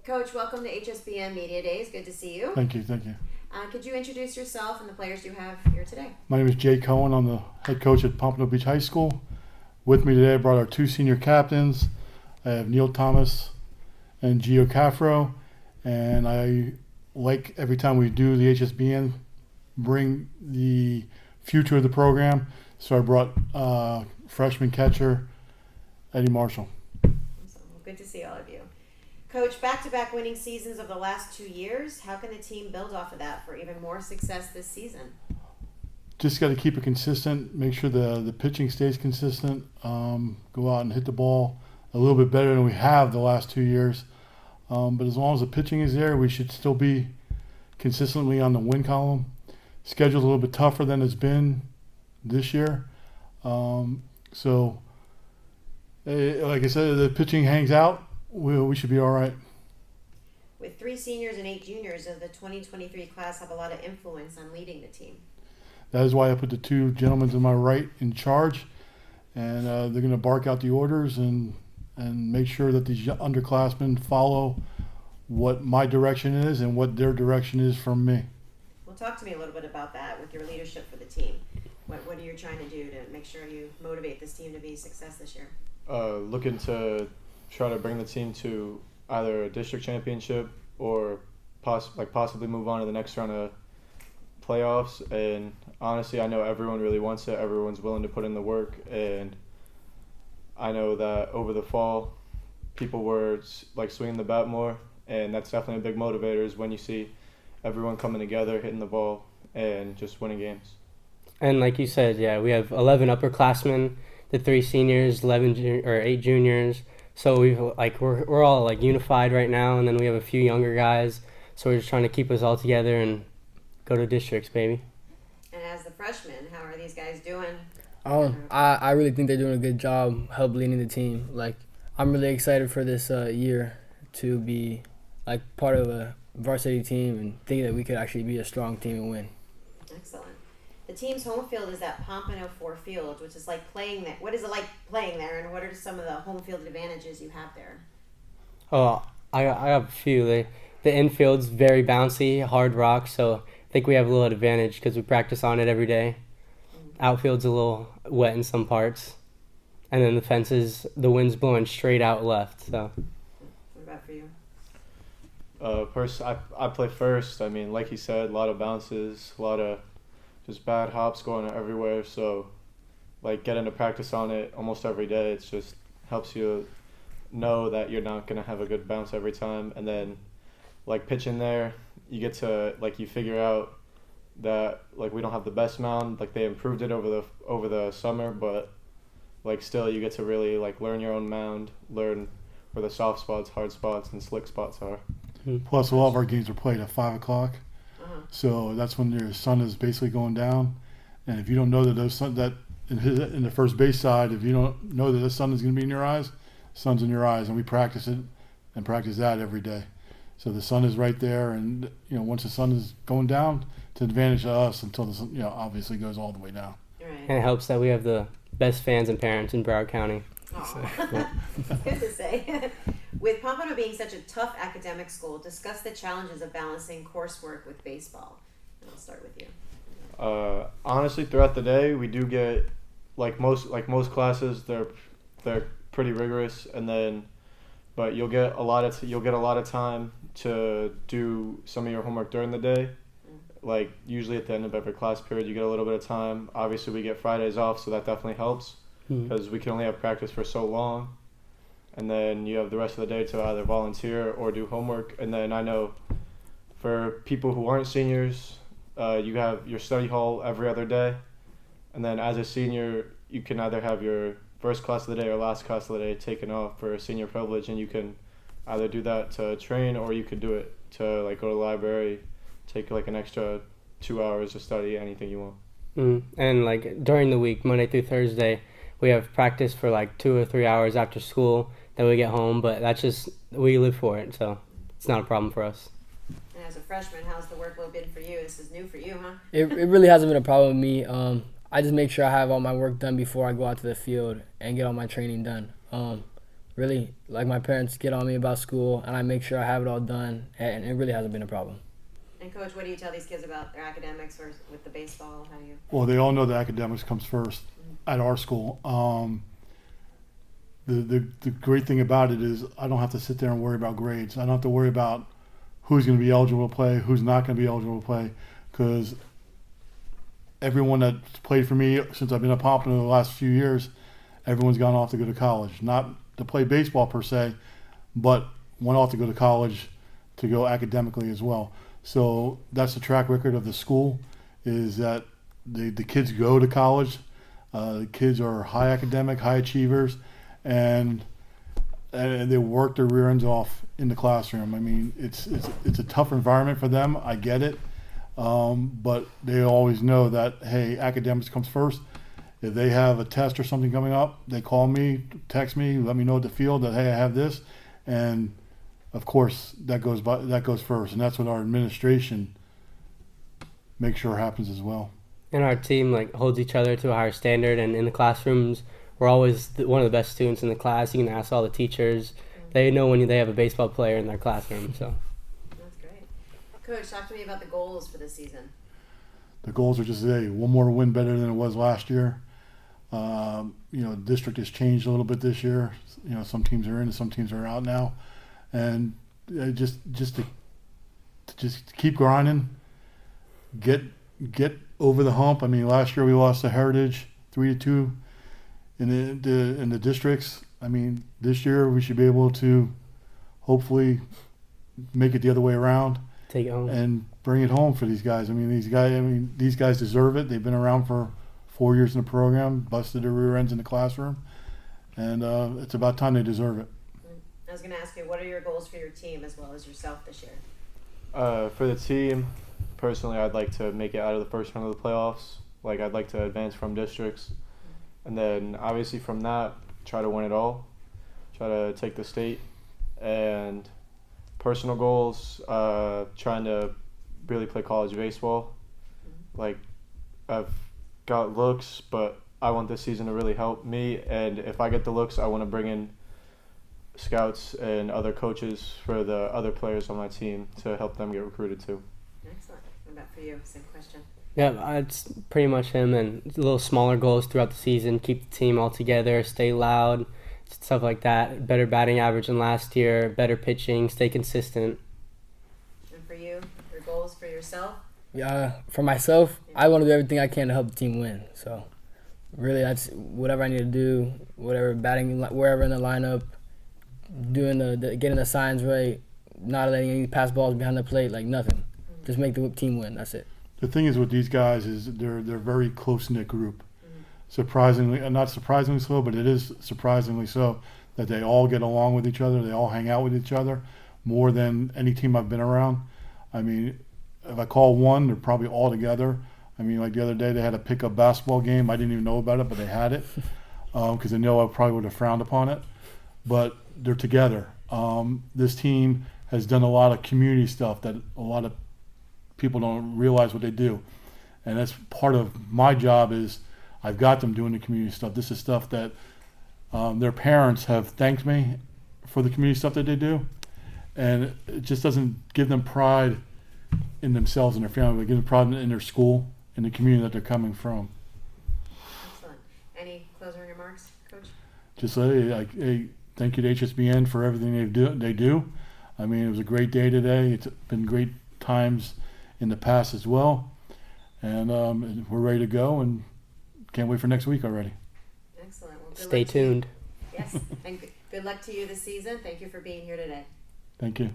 Coach, welcome to HSBN Media Days. Good to see you. Thank you. Could you introduce yourself and the players you have here today? My name is Jay Cohen. I'm the head coach at Pompano Beach High School. With me today, I brought our two senior captains. I have Neil Thomas and Gio Caffro. And I like every time we do the HSBN, bring the future of the program. So I brought freshman catcher Eddie Marshall. Awesome. Well, good to see all of you. Coach, back-to-back winning seasons of the last 2 years. How can the team build off of that for even more success this season? Just got to keep it consistent, make sure the pitching stays consistent, go out and hit the ball a little bit better than we have the last 2 years. But as long as the pitching is there, we should still be consistently on the win column. Schedule's a little bit tougher than it's been this year. So, like I said, the pitching hangs out, we should be all right. With 3 seniors and 8 juniors of the 2023 class have a lot of influence on leading the team. That is why I put the two gentlemen to my right in charge, and they're going to bark out the orders and make sure that these underclassmen follow what my direction is and what their direction is from me. Well, talk to me a little bit about that with your leadership for the team. What are you trying to do to make sure you motivate this team to be a success this year? Looking to try to bring the team to either a district championship or possibly move on to the next round of playoffs. And honestly, I know everyone really wants it. Everyone's willing to put in the work, and I know that over the fall, people were swinging the bat more, and that's definitely a big motivator is when you see everyone coming together, hitting the ball, and just winning games. And like you said, yeah, we have 11 upperclassmen, the 3 seniors, 8 juniors. So we're all unified right now, and then we have a few younger guys. So we're just trying to keep us all together and go to districts, baby. And as the freshmen, how are these guys doing? I really think they're doing a good job help leading the team. I'm really excited for this year to be part of a varsity team and think that we could actually be a strong team and win. Excellent. The team's home field is at Pompano 4 Field, which is like playing there. What is it like playing there, and what are some of the home field advantages you have there? Oh, I have a few. The infield's very bouncy, hard rock, so I think we have a little advantage because we practice on it every day. Outfield's a little wet in some parts. And then the fences, the wind's blowing straight out left. So. What about for you? I play first. I mean, like he said, a lot of bounces, a lot of just bad hops going everywhere. So, getting to practice on it almost every day, it just helps you know that you're not going to have a good bounce every time. And then, pitching there, you get to, you figure out that, we don't have the best mound. They improved it over the summer, but, still you get to really, learn your own mound, learn where the soft spots, hard spots, and slick spots are. Plus, a lot of our games are played at 5 o'clock. So that's when your sun is basically going down, and if you don't know that in the first base side, if you don't know that the sun is going to be in your eyes, sun's in your eyes, and we practice it and practice that every day. So the sun is right there, and once the sun is going down, it's an advantage to us until the sun, obviously goes all the way down. Right. And it helps that we have the best fans and parents in Broward County. That's good to say. With Pompano being such a tough academic school, discuss the challenges of balancing coursework with baseball. And I'll start with you. Honestly, throughout the day, we do get most classes. They're pretty rigorous, but you'll get a lot of time to do some of your homework during the day. Usually at the end of every class period, you get a little bit of time. Obviously, we get Fridays off, so that definitely helps because we can only have practice for so long. And then you have the rest of the day to either volunteer or do homework. And then I know for people who aren't seniors, you have your study hall every other day. And then as a senior, you can either have your first class of the day or last class of the day taken off for senior privilege. And you can either do that to train, or you could do it to go to the library, take an extra 2 hours to study anything you want. And during the week, Monday through Thursday, we have practice for 2 or 3 hours after school. Then we get home, but that's just, we live for it, so it's not a problem for us. And as a freshman, how's the workload been for you? This is new for you, huh? It really hasn't been a problem with me. I just make sure I have all my work done before I go out to the field and get all my training done. really, like, my parents get on me about school, and I make sure I have it all done, and it really hasn't been a problem. And Coach, what do you tell these kids about their academics or with the baseball? How do you? Well, they all know that academics comes first at our school. The great thing about it is I don't have to sit there and worry about grades. I don't have to worry about who's going to be eligible to play, who's not going to be eligible to play, because everyone that's played for me since I've been at Pompano the last few years, everyone's gone off to go to college. Not to play baseball per se, but went off to go to college to go academically as well. So that's the track record of the school, is that the kids go to college. The kids are high academic, high achievers, and they work their rear ends off in the classroom. I mean, it's a tough environment for them. I get it, but they always know that, hey, academics comes first. If they have a test or something coming up, they call me, text me, let me know at the field that, hey, I have this, and of course that goes first, and that's what our administration makes sure happens as well. And our team holds each other to a higher standard, and in the classrooms, we're always one of the best students in the class. You can ask all the teachers; they know when they have a baseball player in their classroom. So That's great. Coach, talk to me about the goals for this season. The goals are just one more win better than it was last year. District has changed a little bit this year. Some teams are in and some teams are out now, and just to keep grinding, get over the hump. I mean, last year we lost to Heritage 3-2 in the districts. I mean, this year we should be able to hopefully make it the other way around. take it home. And bring it home for these guys. These guys deserve it. They've been around for 4 years in the program, busted their rear ends in the classroom, and it's about time they deserve it. I was going to ask you, what are your goals for your team as well as yourself this year? For the team, personally, I'd like to make it out of the first round of the playoffs. I'd like to advance from districts. And then, obviously, from that, try to win it all. Try to take the state. And personal goals, trying to really play college baseball. I've got looks, but I want this season to really help me. And if I get the looks, I want to bring in scouts and other coaches for the other players on my team to help them get recruited too. Excellent. What about for you? Same question. Yeah, it's pretty much him, and little smaller goals throughout the season. Keep the team all together, stay loud, stuff like that. Better batting average than last year, better pitching, stay consistent. And for you, your goals for yourself? Yeah, for myself, I want to do everything I can to help the team win. So, really, that's whatever I need to do, whatever batting, wherever in the lineup, doing getting the signs right, not letting any pass balls behind the plate, nothing. Just make the team win. That's it. The thing is with these guys is they're a very close-knit group. Surprisingly, not surprisingly so, but it is surprisingly so that they all get along with each other. They all hang out with each other more than any team I've been around. I mean, if I call one, they're probably all together. I mean, the other day they had a pickup basketball game. I didn't even know about it, but they had it because they know I probably would have frowned upon it. But they're together. This team has done a lot of community stuff that a lot of people don't realize what they do. And that's part of my job is I've got them doing the community stuff. This is stuff that their parents have thanked me for the community stuff that they do. And it just doesn't give them pride in themselves and their family, but give them pride in their school and the community that they're coming from. Excellent. Any closing remarks, Coach? Just hey, thank you to HSBN for everything they do. I mean, it was a great day today. It's been great times in the past as well. And we're ready to go and can't wait for next week already. Excellent. Well, good Stay luck to you. tuned. Yes, and good luck to you this season. Thank you for being here today. Thank you.